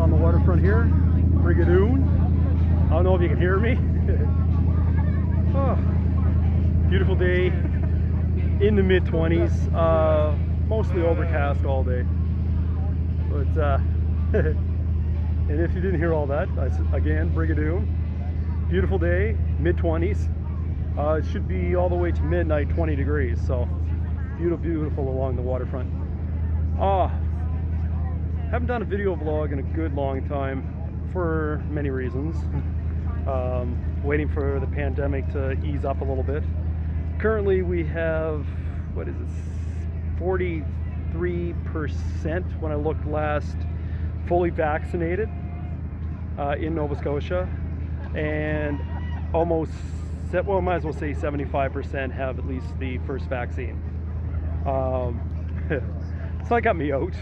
on the waterfront here, Brigadoon. I don't know if you can hear me. Oh, beautiful day in the mid-20s, mostly overcast all day. But and if you didn't hear all that, again, Brigadoon, beautiful day, mid-20s. It should be all the way to midnight, 20 degrees. So beautiful, beautiful along the waterfront. Haven't done a video vlog in a good long time for many reasons. Waiting for the pandemic to ease up a little bit. Currently we have, what is it, 43% when I looked last, fully vaccinated in Nova Scotia, and almost, well, I might as well say 75% have at least the first vaccine. So that got me out.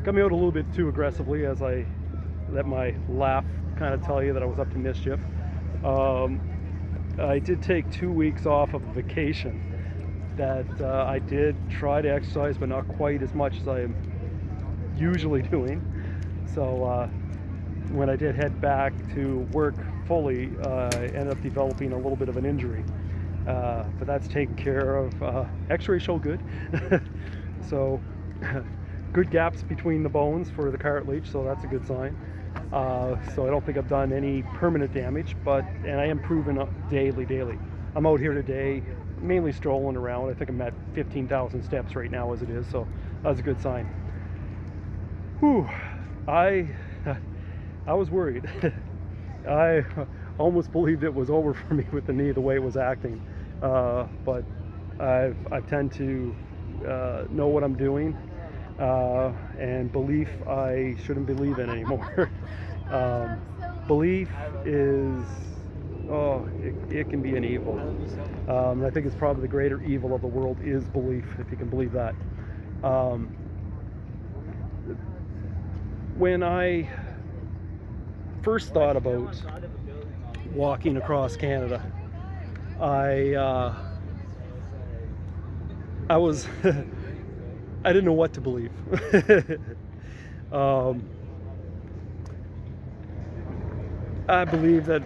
Got me out a little bit too aggressively, as I let my laugh kind of tell you that I was up to mischief. I did take 2 weeks off of a vacation that I did try to exercise, but not quite as much as I am usually doing. So when I did head back to work fully, I ended up developing a little bit of an injury. But that's taken care of. X-ray showed good. So good gaps between the bones for the cartilage, so that's a good sign. So I don't think I've done any permanent damage, and I am improving daily. I'm out here today, mainly strolling around. I think I'm at 15,000 steps right now as it is, so that's a good sign. Whew, I was worried. I almost believed it was over for me with the knee, the way it was acting. But I tend to know what I'm doing. And belief I shouldn't believe in anymore. Belief is, it can be an evil. I think it's probably the greater evil of the world is belief, if you can believe that. When I first thought about walking across Canada, I was I didn't know what to believe. I believed that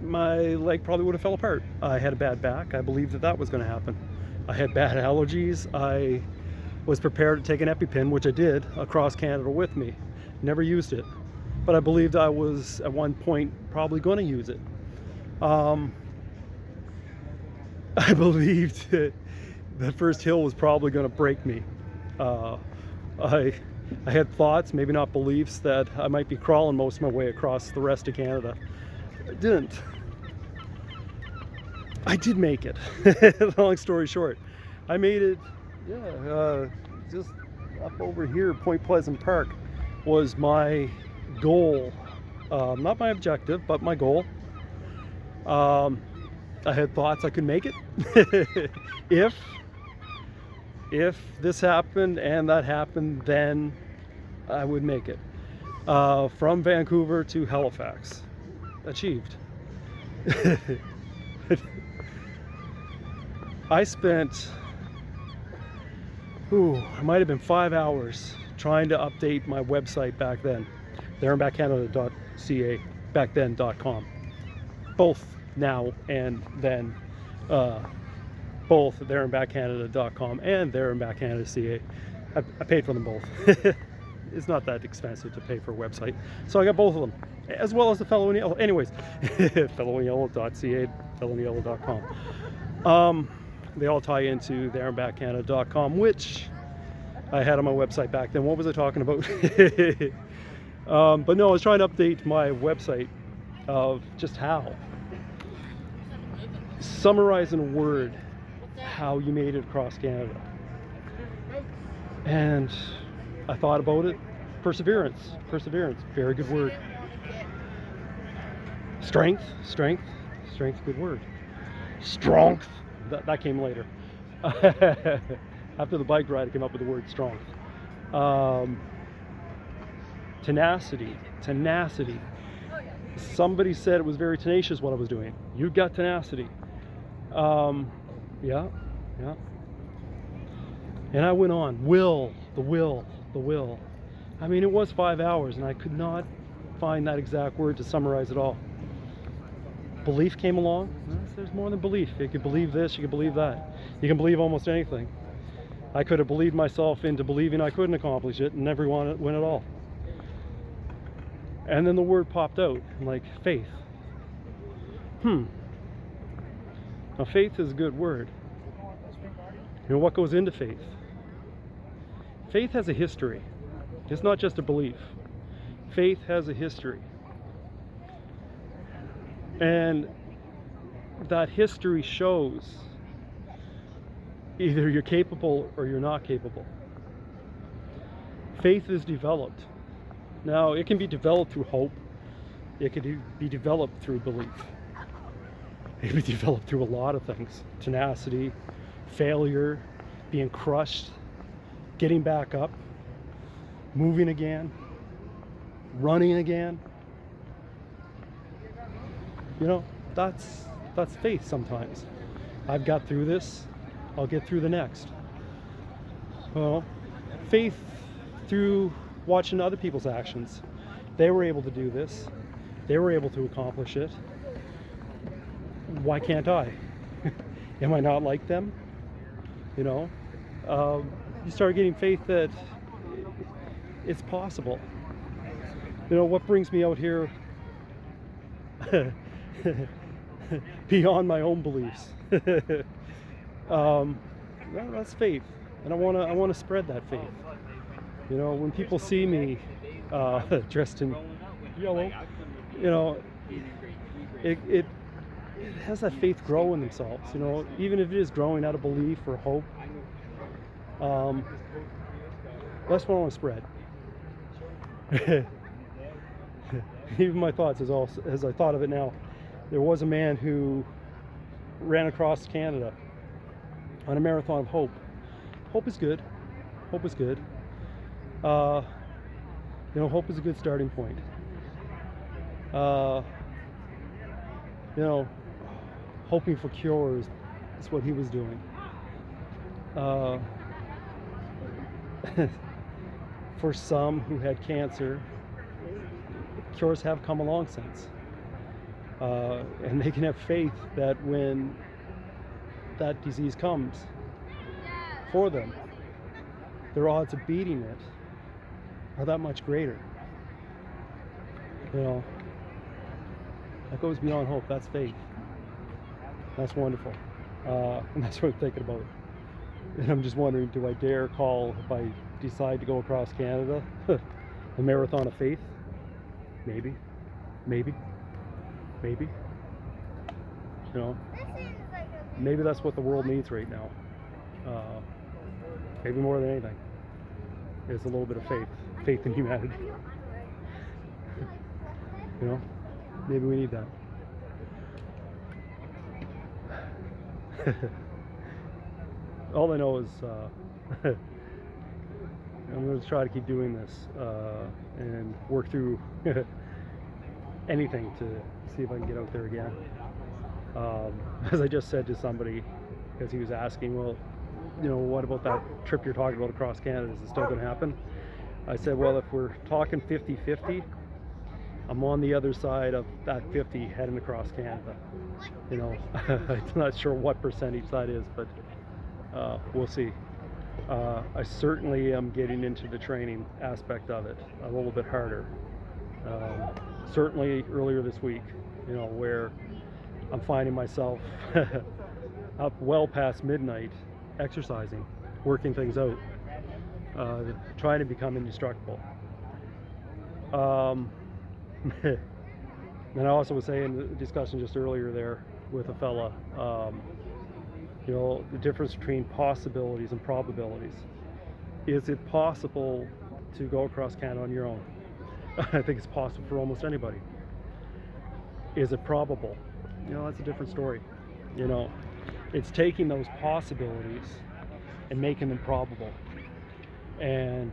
my leg probably would have fell apart. I had a bad back. I believed that that was going to happen. I had bad allergies. I was prepared to take an EpiPen, which I did, across Canada with me. Never used it, but I believed I was at one point probably going to use it. I believed that the first hill was probably going to break me. I had thoughts, maybe not beliefs, that I might be crawling most of my way across the rest of Canada. I didn't. I did make it. Long story short, I made it. Just up over here, Point Pleasant Park was my goal. Not my objective, but my goal. I had thoughts I could make it. If this happened and that happened, then I would make it. From Vancouver to Halifax. Achieved. I spent, it might have been 5 hours trying to update my website back then. ThereandBackCanada.ca, back then.com. Both now and then. Both ThereandBackCanada.com and ThereandBackCanada.ca. I paid for them both. It's not that expensive to pay for a website, so I got both of them, as well as the Fellow in Yellow. Anyways, FellowInYellow.ca, FellowInYellow.com. They all tie into ThereandBackCanada.com, which I had on my website back then. What was I talking about? But no, I was trying to update my website of just how. Summarize in a word how you made it across Canada. And I thought about it. Perseverance, very good word. Strength, good word. Strength, that came later. After the bike ride, I came up with the word strength. Tenacity. Somebody said it was very tenacious what I was doing. You got tenacity. Yeah. And I went on. The will. I mean, it was 5 hours, and I could not find that exact word to summarize it all. Belief came along. There's more than belief. You could believe this, you could believe that. You can believe almost anything. I could have believed myself into believing I couldn't accomplish it and never win at all. And then the word popped out, like faith. Now, faith is a good word. You know what goes into faith? Faith has a history. It's not just a belief. Faith has a history. And that history shows either you're capable or you're not capable. Faith is developed. Now, it can be developed through hope. It can be developed through belief. It can be developed through a lot of things. Tenacity, failure, being crushed, getting back up, moving again, running again. You know, that's faith sometimes. I've got through this, I'll get through the next. Well, faith through watching other people's actions. They were able to do this. They were able to accomplish it. Why can't I? Am I not like them? You know, you start getting faith that it's possible. You know, what brings me out here beyond my own beliefs? Well, that's faith, and I want to spread that faith. You know, when people see me dressed in yellow, you know, it has that faith grow in themselves. You know, even if it is growing out of belief or hope. That's what I want to spread. Even my thoughts, as I thought of it now, there was a man who ran across Canada on a marathon of hope. Hope is good. Hope is good. You know, hope is a good starting point. You know, hoping for cures is what he was doing. For some who had cancer, cures have come along since. And they can have faith that when that disease comes for them, their odds of beating it are that much greater. You know, that goes beyond hope. That's faith. That's wonderful. And that's what I'm thinking about. And I'm just wondering, do I dare call, if I decide to go across Canada, the Marathon of Faith? Maybe. Maybe. Maybe. You know, maybe that's what the world needs right now. Maybe more than anything is a little bit of faith. Faith in humanity. You know, maybe we need that. All I know is I'm going to try to keep doing this and work through anything to see if I can get out there again. As I just said to somebody, because he was asking, well, you know, what about that trip you're talking about across Canada? Is it still going to happen? I said, well, if we're talking 50-50, I'm on the other side of that 50 heading across Canada. You know, I'm not sure what percentage that is, but we'll see. I certainly am getting into the training aspect of it a little bit harder. Certainly earlier this week, you know, where I'm finding myself up well past midnight exercising, working things out, trying to become indestructible. And I also was saying the discussion just earlier there with a fella, you know, the difference between possibilities and probabilities. Is it possible to go across Canada on your own? I think it's possible for almost anybody. Is it probable? You know, that's a different story. You know, it's taking those possibilities and making them probable. And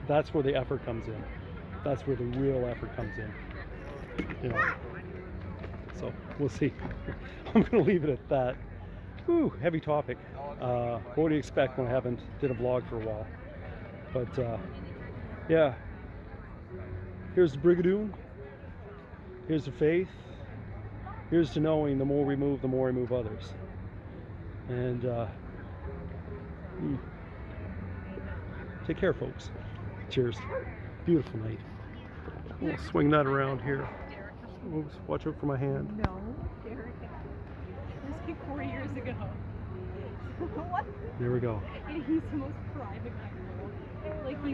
that's where the effort comes in. That's where the real effort comes in. You know. So we'll see. I'm going to leave it at that. Whew, heavy topic. What do you expect when I haven't did a vlog for a while? But Yeah. Here's the Brigadoon. Here's the faith. Here's to knowing the more we move, the more we move others. And take care, folks. Cheers. Beautiful night. We'll swing that around here. Oops, watch out for my hand. No, Derek. It was like 4 years ago. What? There we go. And he's the most private guy in the world. Like he's